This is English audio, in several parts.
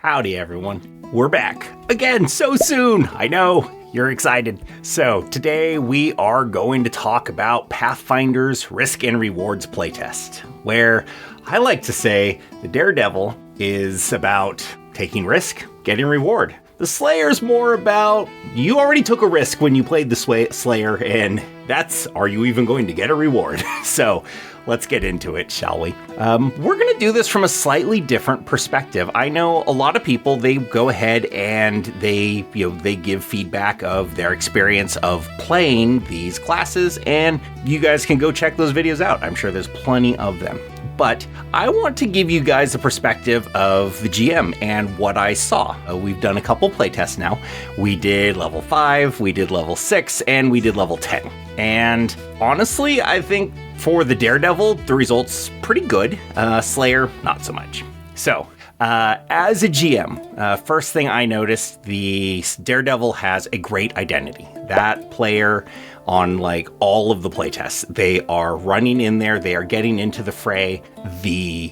Howdy, everyone. We're back again so soon. I know you're excited. So today we are going to talk about Pathfinder's Risk and Rewards playtest, where I like to say the Daredevil is about taking risk, getting reward. The Slayer's more about you already took a risk when you played the Slayer, and that's, are you even going to get a reward? So let's get into it, shall we? We're going to do this from a slightly different perspective. I know a lot of people, they go ahead and they give feedback of their experience of playing these classes, and you guys can go check those videos out. I'm sure there's plenty of them. But I want to give you guys the perspective of the GM and what I saw. We've done a couple playtests now. We did level 5, we did level 6, and we did level 10. And honestly, I think for the Daredevil, the results pretty good. Slayer, not so much. So, as a GM, first thing I noticed, the Daredevil has a great identity. That player on like all of the playtests, they are running in there, they are getting into the fray. The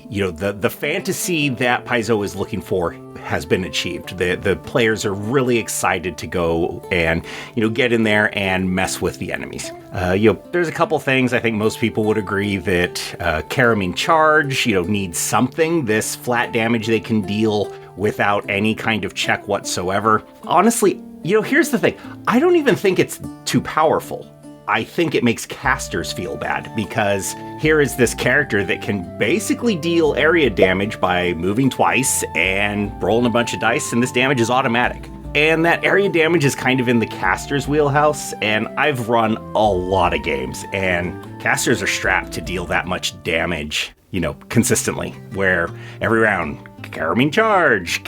fantasy that Paizo is looking for has been achieved. The players are really excited to go and get in there and mess with the enemies. There's a couple things I think most people would agree that Caroming Charge needs something. This flat damage they can deal without any kind of check whatsoever. Honestly, here's the thing. I don't even think it's too powerful. I think it makes casters feel bad because here is this character that can basically deal area damage by moving twice and rolling a bunch of dice, and this damage is automatic. And that area damage is kind of in the caster's wheelhouse, and I've run a lot of games, and casters are strapped to deal that much damage, consistently, where every round, Caroming Charge.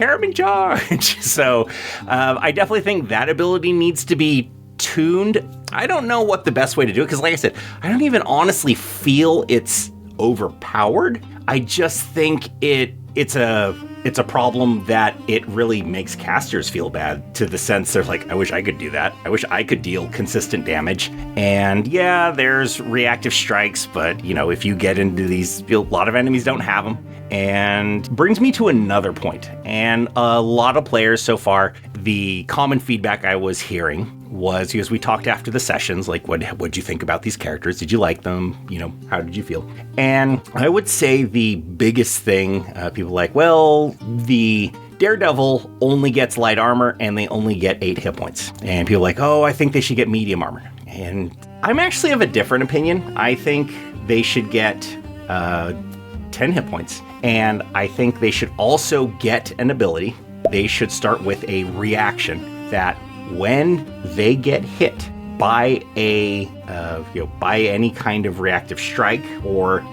So I definitely think that ability needs to be tuned. I don't know what the best way to do it, because like I said, I don't even honestly feel it's overpowered. I just think it's a problem that it really makes casters feel bad, to the sense they're like, I wish I could do that. I wish I could deal consistent damage. And yeah, there's reactive strikes, but if you get into these, a lot of enemies don't have them. And brings me to another point. And a lot of players so far, the common feedback I was hearing was, because we talked after the sessions, like, what'd you think about these characters? Did you like them? How did you feel? And I would say the biggest thing, people like, well, the Daredevil only gets light armor and they only get 8 hit points. And people are like, oh, I think they should get medium armor. And I'm actually of a different opinion. I think they should get 10 hit points. And I think they should also get an ability. They should start with a reaction that when they get hit by by any kind of reactive strike or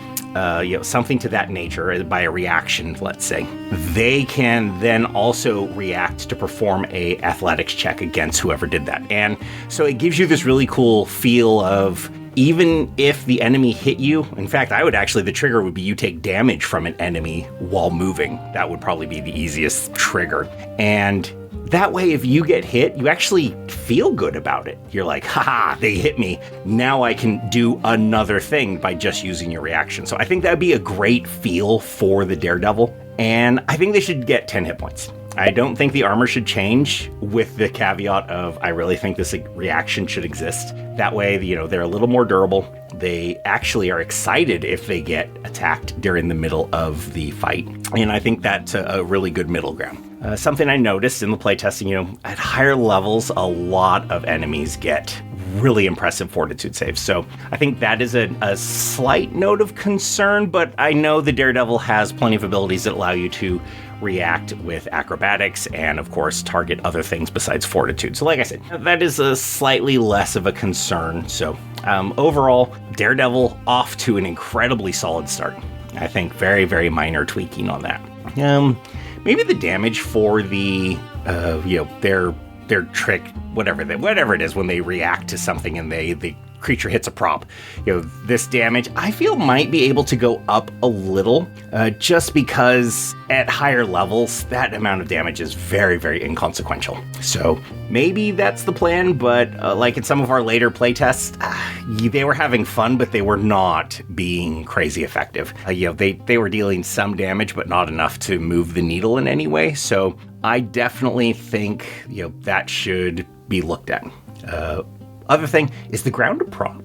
something to that nature, by a reaction, let's say, they can then also react to perform a athletics check against whoever did that. And so it gives you this really cool feel of, even if the enemy hit you, in fact, the trigger would be you take damage from an enemy while moving. That would probably be the easiest trigger. And that way, if you get hit, you actually feel good about it. You're like, haha, they hit me. Now I can do another thing by just using your reaction. So I think that'd be a great feel for the Daredevil. And I think they should get 10 hit points. I don't think the armor should change, with the caveat of, I really think this reaction should exist. That way, they're a little more durable. They actually are excited if they get attacked during the middle of the fight. And I think that's a really good middle ground. Something I noticed in the playtesting, at higher levels, a lot of enemies get really impressive fortitude saves. So I think that is a slight note of concern, but I know the Daredevil has plenty of abilities that allow you to react with acrobatics and, of course, target other things besides fortitude. So like I said, that is a slightly less of a concern. So overall, Daredevil off to an incredibly solid start. I think very, very minor tweaking on that. Maybe the damage for the, their trick, whatever it is, when they react to something and they creature hits a prop. This damage I feel might be able to go up a little, just because at higher levels, that amount of damage is very, very inconsequential. So maybe that's the plan, but like in some of our later playtests, they were having fun, but they were not being crazy effective. They were dealing some damage, but not enough to move the needle in any way. So I definitely think, that should be looked at. Other thing, is the ground a prop?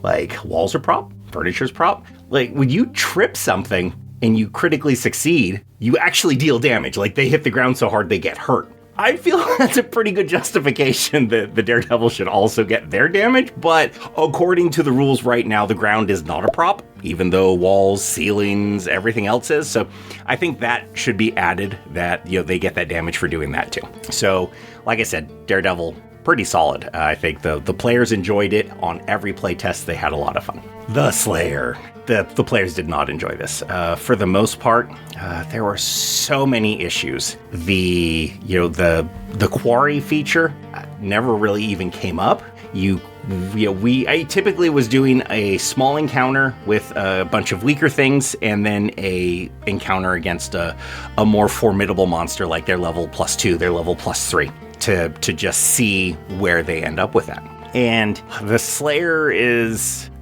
Like, walls are prop? Furniture's prop? Like, when you trip something and you critically succeed, you actually deal damage. Like, they hit the ground so hard they get hurt. I feel that's a pretty good justification that the Daredevil should also get their damage, but according to the rules right now, the ground is not a prop, even though walls, ceilings, everything else is. So I think that should be added, that they get that damage for doing that too. So, like I said, Daredevil, pretty solid. I think the players enjoyed it. On every playtest, they had a lot of fun. The Slayer. The players did not enjoy this. For the most part, there were so many issues. The quarry feature never really even came up. I typically was doing a small encounter with a bunch of weaker things, and then a encounter against a more formidable monster, like their level +2, their level +3, to just see where they end up with that. And the Slayer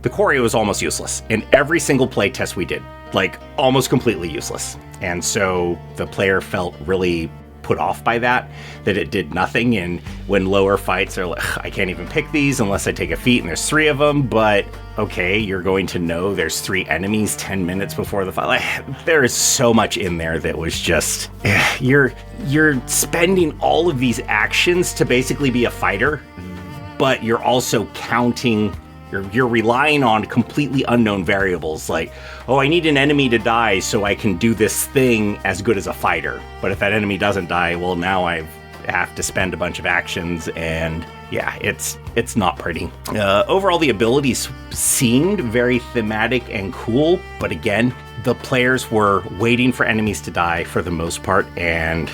the quarry was almost useless in every single playtest we did, like almost completely useless. And so the player felt really put off by that it did nothing. And when lower fights are like, I can't even pick these unless I take a feat, and there's 3 of them, but okay, you're going to know there's 3 enemies 10 minutes before the fight. Like, there is so much in there that was just, you're spending all of these actions to basically be a fighter, but you're also counting, you're relying on completely unknown variables, like, oh, I need an enemy to die so I can do this thing as good as a fighter. But if that enemy doesn't die, well, now I have to spend a bunch of actions, and yeah, it's not pretty. Overall, the abilities seemed very thematic and cool, but again, the players were waiting for enemies to die for the most part, and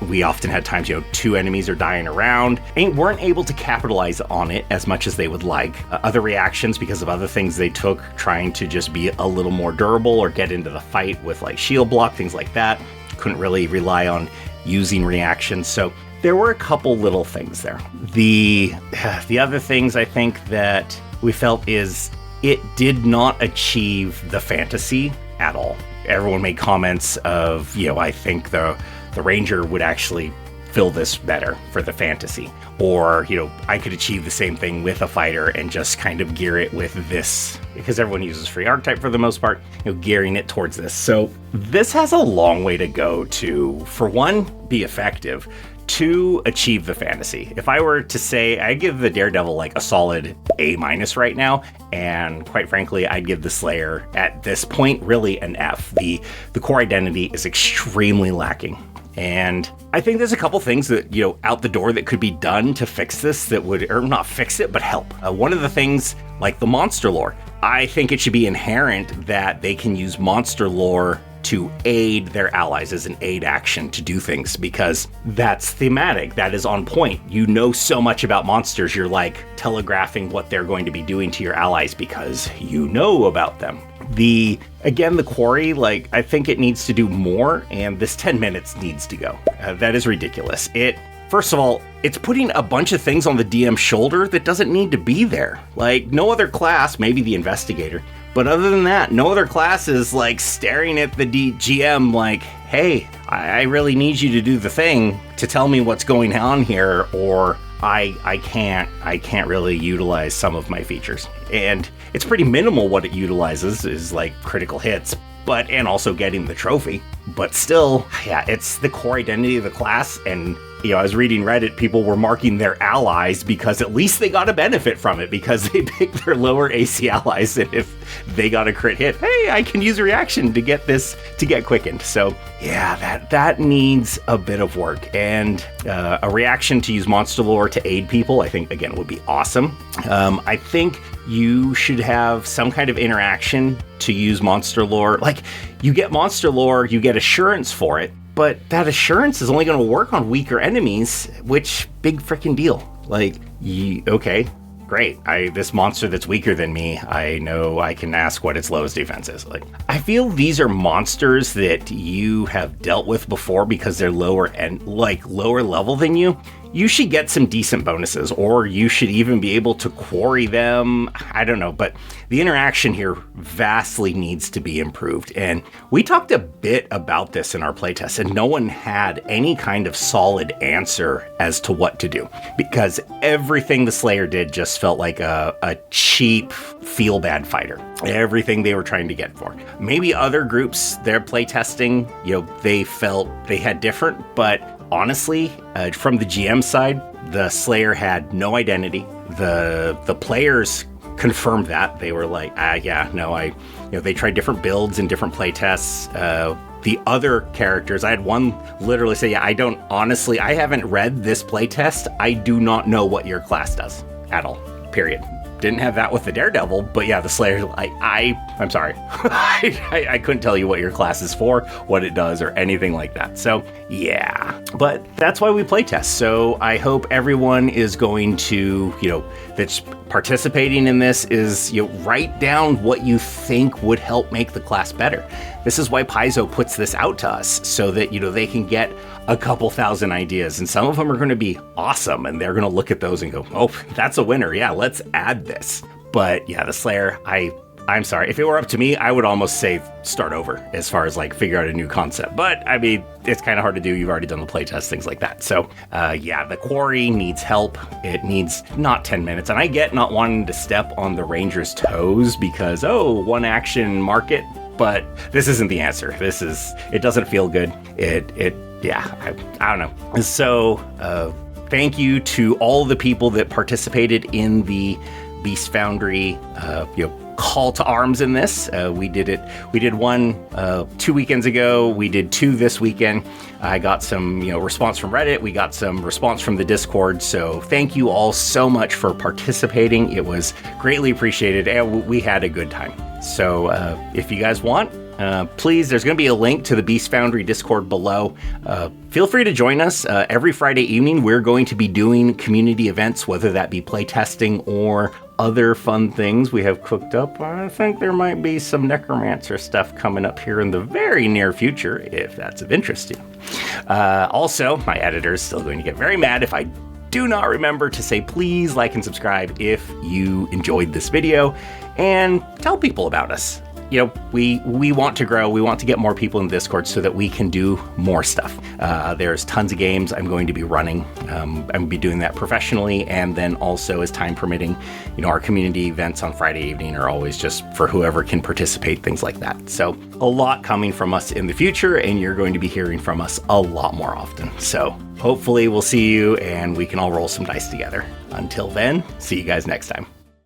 we often had times, 2 enemies are dying around and weren't able to capitalize on it as much as they would like. Other reactions, because of other things they took, trying to just be a little more durable or get into the fight with like shield block, things like that, couldn't really rely on using reactions. So there were a couple little things there. The other things I think that we felt is it did not achieve the fantasy at all. Everyone made comments of, I think the Ranger would actually fill this better for the fantasy. Or, I could achieve the same thing with a fighter and just kind of gear it with this, because everyone uses free archetype for the most part, gearing it towards this. So this has a long way to go to, for one, be effective, 2, achieve the fantasy. If I were to say, I give the Daredevil like a solid A- right now, and quite frankly, I'd give the Slayer at this point really an F. The core identity is extremely lacking. And I think there's a couple things that, out the door that could be done to fix this that would, or not fix it, but help. One of the things, like the monster lore, I think it should be inherent that they can use monster lore to aid their allies as an aid action to do things, because that's thematic, that is on point. So much about monsters, you're like telegraphing what they're going to be doing to your allies because you know about them. The quarry, I think it needs to do more, and this 10 minutes needs to go. That is ridiculous. First of all, it's putting a bunch of things on the DM's shoulder that doesn't need to be there. Like, no other class, maybe the investigator, but other than that, no other class is staring at the GM like, hey, I really need you to do the thing to tell me what's going on here, or I can't really utilize some of my features. And it's pretty minimal what it utilizes is critical hits, and also getting the trophy. But still, yeah, it's the core identity of the class. And, I was reading Reddit, people were marking their allies because at least they got a benefit from it because they picked their lower AC allies. And if they got a crit hit, hey, I can use a reaction to get this, to get quickened. So yeah, that needs a bit of work. And a reaction to use monster lore to aid people, I think, again, would be awesome. I think you should have some kind of interaction to use monster lore. You get monster lore, you get assurance for it, but that assurance is only going to work on weaker enemies, which big freaking deal. Okay, great. This monster that's weaker than me, I know I can ask what its lowest defense is. Like, I feel these are monsters that you have dealt with before because they're lower level than you. You should get some decent bonuses, or you should even be able to quarry them. I don't know, but the interaction here vastly needs to be improved. And we talked a bit about this in our playtest, and no one had any kind of solid answer as to what to do, because everything the Slayer did just felt like a cheap, feel-bad fighter. Everything they were trying to get for. Maybe other groups, their playtesting, they felt they had different, but honestly, from the GM side, the Slayer had no identity. The players confirmed that. They were like, they tried different builds and different playtests. The other characters, I had one literally say, I haven't read this playtest. I do not know what your class does at all, period. Didn't have that with the Daredevil, but yeah, the Slayer, I'm sorry. I couldn't tell you what your class is for, what it does, or anything like that. So yeah, but that's why we playtest. So I hope everyone is going to, that's participating in this is, write down what you think would help make the class better. This is why Paizo puts this out to us, so that, they can get a couple thousand ideas, and some of them are going to be awesome, and they're going to look at those and go, oh, that's a winner. Yeah, let's add this. But yeah, the Slayer, I'm sorry. If it were up to me, I would almost say start over as far as figure out a new concept. But I mean, it's kind of hard to do. You've already done the playtest, things like that. So the quarry needs help. It needs not 10 minutes. And I get not wanting to step on the Ranger's toes because, one action market. But this isn't the answer. It doesn't feel good. I don't know. So thank you to all the people that participated in the Beast Foundry, call to arms in this. We did one 2 weekends ago. We did 2 this weekend. I got some, response from Reddit. We got some response from the Discord. So thank you all so much for participating. It was greatly appreciated, and we had a good time. So if you guys want, please, there's going to be a link to the Beast Foundry Discord below. Feel free to join us. Every Friday evening, we're going to be doing community events, whether that be playtesting or other fun things we have cooked up. I think there might be some necromancer stuff coming up here in the very near future, if that's of interest to you. Also, my editor is still going to get very mad if I do not remember to say please like and subscribe if you enjoyed this video, and tell people about us. We want to grow. We want to get more people in the Discord so that we can do more stuff. There's tons of games I'm going to be running. I'm going to be doing that professionally, and then also as time permitting, our community events on Friday evening are always just for whoever can participate, things like that. So a lot coming from us in the future, and you're going to be hearing from us a lot more often. So hopefully we'll see you and we can all roll some dice together. Until then, see you guys next time.